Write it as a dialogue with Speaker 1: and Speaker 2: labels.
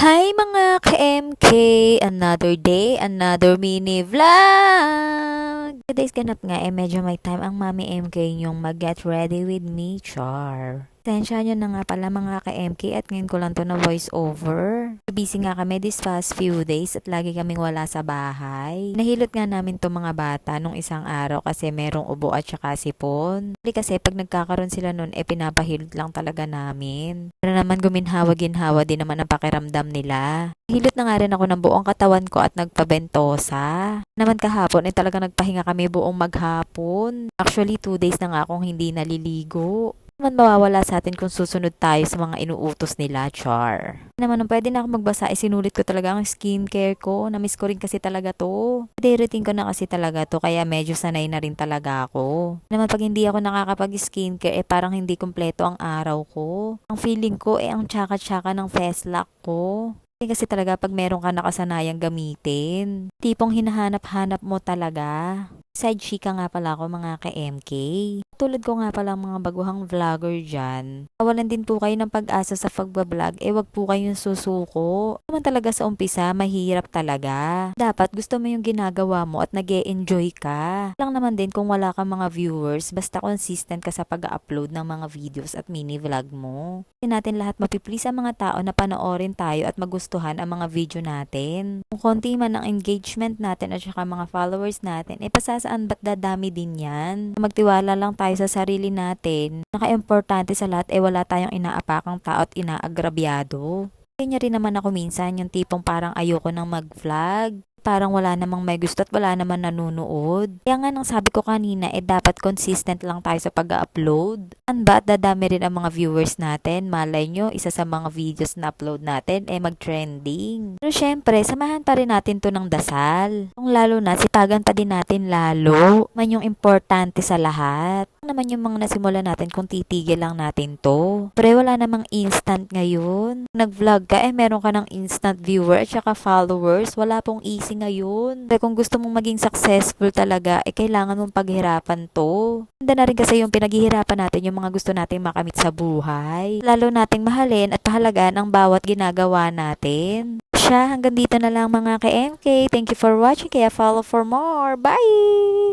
Speaker 1: Hi mga ka-MK! Another day, another mini vlog! Today's ganap nga medyo may time ang Mami MK yung mag-get ready with me, char. Tensya nyo na nga pala mga ka-MK at ngayon ko lang to na voice over. Busy nga kami this past few days at lagi kaming wala sa bahay. Nahilot nga namin to mga bata nung isang araw kasi merong ubo at saka sipon. Kasi pag nagkakaroon sila nun pinapahilot lang talaga namin. Pero naman guminhawa-ginhawa din naman ang pakiramdam nila. Hilot na nga rin ako ng buong katawan ko at nagpabentosa. Naman kahapon talaga nagpahinga kami buong maghapon. Actually 2 days na nga akong hindi naliligo. Naman mawawala sa atin kung susunod tayo sa mga inuutos nila, char. Naman nung pwede na ako magbasa, sinulit ko talaga ang skincare ko. Namiss ko rin kasi talaga to. Day routine ko na kasi talaga to, kaya medyo sanay na rin talaga ako. Naman pag hindi ako nakakapag-skincare, parang hindi kumpleto ang araw ko. Ang feeling ko, ang tsaka-tsaka ng face lock ko. Kasi talaga pag meron ka nakasanayang gamitin, tipong hinahanap-hanap mo talaga. Side chika nga pala ako mga ka-MK. Tulad ko nga pala mga baguhang vlogger dyan. Kawalan din po kayo ng pag-asa sa pagbablog, wag po kayong susuko. Naman talaga sa umpisa, mahirap talaga. Dapat gusto mo yung ginagawa mo at nag-e-enjoy ka. Lang naman din kung wala kang mga viewers, basta consistent ka sa pag-upload ng mga videos at mini vlog mo. Hindi natin lahat mapiplease ang mga tao na panoorin tayo at magustuhan ang mga video natin. Kung konti man ang engagement natin at saka mga followers natin, pasasaan ba't dadami din yan? Magtiwala lang tayo sa sarili natin. Naka-importante sa lahat wala tayong inaapakang tao at inaagrabyado. Kanya rin naman ako minsan yung tipong parang ayoko nang mag-vlog. Parang wala namang may gusto at wala naman nanonood. Kaya nga nang sabi ko kanina dapat consistent lang tayo sa pag-upload. Ba at dadami rin ang mga viewers natin. Malay nyo, isa sa mga videos na upload natin mag-trending. Pero syempre, samahan pa rin natin to ng dasal. Kung lalo na, sipagan pa din natin lalo. Man yung importante sa lahat. Naman yung mga nasimula natin kung titigil lang natin to. Pero wala namang instant ngayon. Nag-vlog ka meron ka ng instant viewer at saka followers. Wala pong easy ngayon. Kaya kung gusto mong maging successful talaga, kailangan mong paghirapan to. Handa na rin kasi yung pinaghihirapan natin yung mga gusto nating makamit sa buhay. Lalo nating mahalin at pahalagaan ang bawat ginagawa natin. Hanggang dito na lang mga ka-MK. Thank you for watching. Kaya follow for more. Bye!